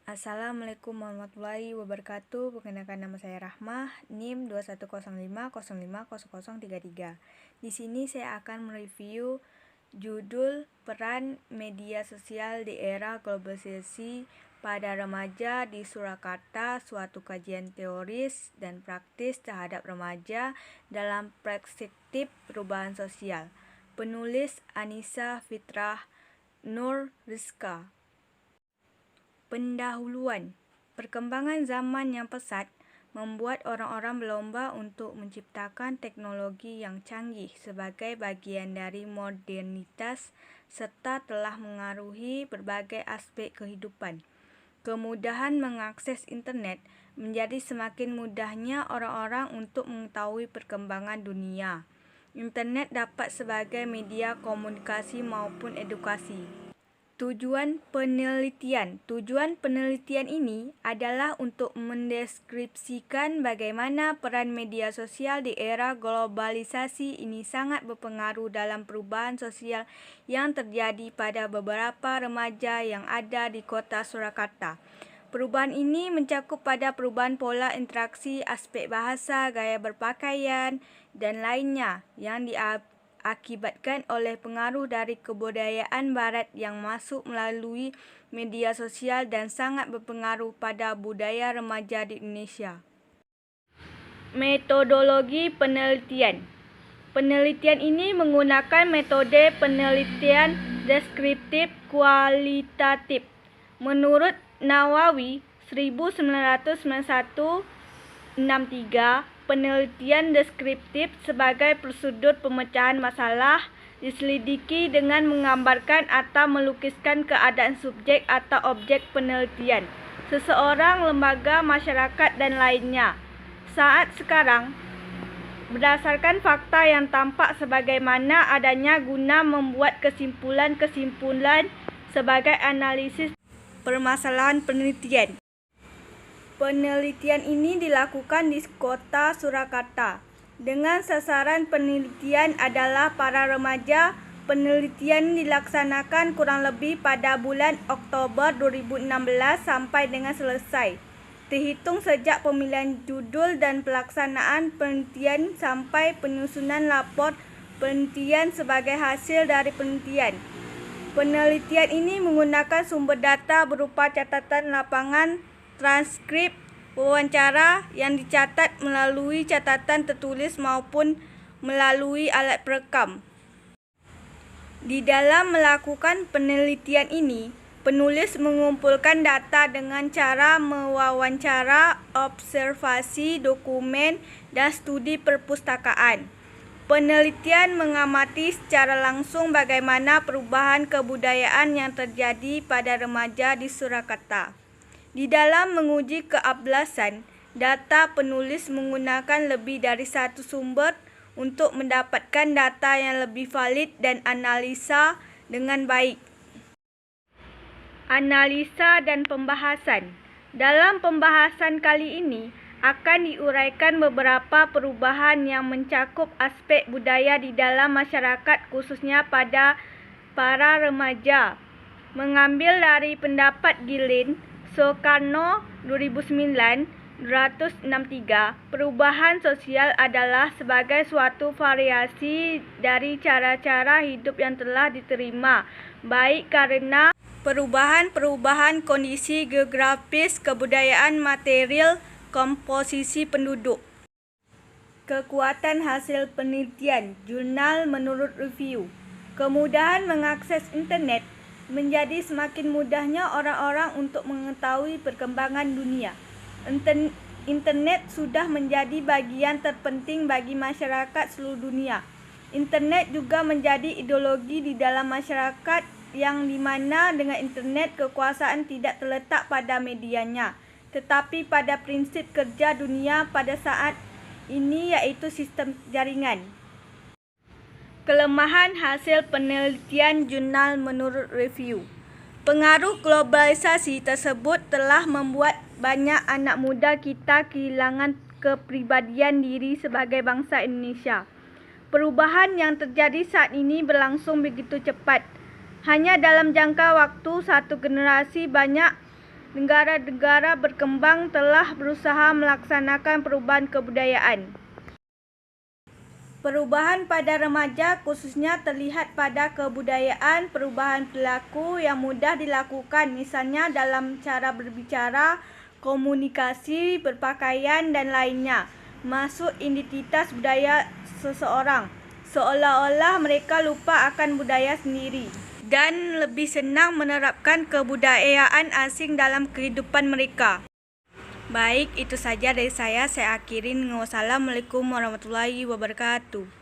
Assalamualaikum warahmatullahi wabarakatuh. Perkenalkan, nama saya Rahmah, NIM 2105050033. Di sini saya akan mereview judul Peran Media Sosial di Era Globalisasi pada Remaja di Surakarta, suatu kajian teoris dan praktis terhadap remaja dalam perspektif perubahan sosial. Penulis Anissa Fitrah Nur Rizka. Pendahuluan. Perkembangan zaman yang pesat membuat orang-orang berlomba untuk menciptakan teknologi yang canggih sebagai bagian dari modernitas serta telah mengaruhi berbagai aspek kehidupan. Kemudahan mengakses internet menjadi semakin mudahnya orang-orang untuk mengetahui perkembangan dunia. Internet dapat sebagai media komunikasi maupun edukasi. Tujuan penelitian ini adalah untuk mendeskripsikan bagaimana peran media sosial di era globalisasi ini sangat berpengaruh dalam perubahan sosial yang terjadi pada beberapa remaja yang ada di kota Surakarta. Perubahan ini mencakup pada perubahan pola interaksi, aspek bahasa, gaya berpakaian, dan lainnya yang diakibatkan oleh pengaruh dari kebudayaan Barat yang masuk melalui media sosial dan sangat berpengaruh pada budaya remaja di Indonesia. Metodologi penelitian. Penelitian ini menggunakan metode penelitian deskriptif kualitatif. Menurut Nawawi 1991-63, penelitian deskriptif sebagai prosedur pemecahan masalah diselidiki dengan menggambarkan atau melukiskan keadaan subjek atau objek penelitian, seseorang, lembaga, masyarakat, dan lainnya. Saat sekarang, berdasarkan fakta yang tampak sebagaimana adanya guna membuat kesimpulan-kesimpulan sebagai analisis permasalahan penelitian. Penelitian ini dilakukan di kota Surakarta. Dengan sasaran penelitian adalah para remaja. Penelitian dilaksanakan kurang lebih pada bulan Oktober 2016 sampai dengan selesai. Terhitung sejak pemilihan judul dan pelaksanaan penelitian sampai penyusunan lapor penelitian sebagai hasil dari penelitian. Penelitian ini menggunakan sumber data berupa catatan lapangan, transkrip, wawancara yang dicatat melalui catatan tertulis maupun melalui alat perekam. Di dalam melakukan penelitian ini, penulis mengumpulkan data dengan cara mewawancara, observasi, dokumen, dan studi perpustakaan. Penelitian mengamati secara langsung bagaimana perubahan kebudayaan yang terjadi pada remaja di Surakarta. Di dalam menguji keablasan, data penulis menggunakan lebih dari satu sumber untuk mendapatkan data yang lebih valid dan analisa dengan baik. Analisa dan pembahasan. Dalam pembahasan kali ini akan diuraikan beberapa perubahan yang mencakup aspek budaya di dalam masyarakat, khususnya pada para remaja. Mengambil dari pendapat Gilin Soekarno 2009-263, perubahan sosial adalah sebagai suatu variasi dari cara-cara hidup yang telah diterima, baik karena perubahan kondisi geografis, kebudayaan, material, komposisi penduduk. Kekuatan hasil penelitian. Jurnal menurut review. Kemudahan mengakses internet menjadi semakin mudahnya orang-orang untuk mengetahui perkembangan dunia. Internet sudah menjadi bagian terpenting bagi masyarakat seluruh dunia. Internet juga menjadi ideologi di dalam masyarakat yang dimana dengan internet kekuasaan tidak terletak pada medianya, tetapi pada prinsip kerja dunia pada saat ini, yaitu sistem jaringan. Kelemahan hasil penelitian jurnal menurut review. Pengaruh globalisasi tersebut telah membuat banyak anak muda kita kehilangan kepribadian diri sebagai bangsa Indonesia. Perubahan yang terjadi saat ini berlangsung begitu cepat. Hanya dalam jangka waktu satu generasi banyak negara-negara berkembang telah berusaha melaksanakan perubahan kebudayaan. Perubahan pada remaja khususnya terlihat pada kebudayaan, perubahan perilaku yang mudah dilakukan, misalnya dalam cara berbicara, komunikasi, berpakaian, dan lainnya. Masuk identitas budaya seseorang, seolah-olah mereka lupa akan budaya sendiri dan lebih senang menerapkan kebudayaan asing dalam kehidupan mereka. Baik, itu saja dari saya. Saya akhirin. Wassalamualaikum warahmatullahi wabarakatuh.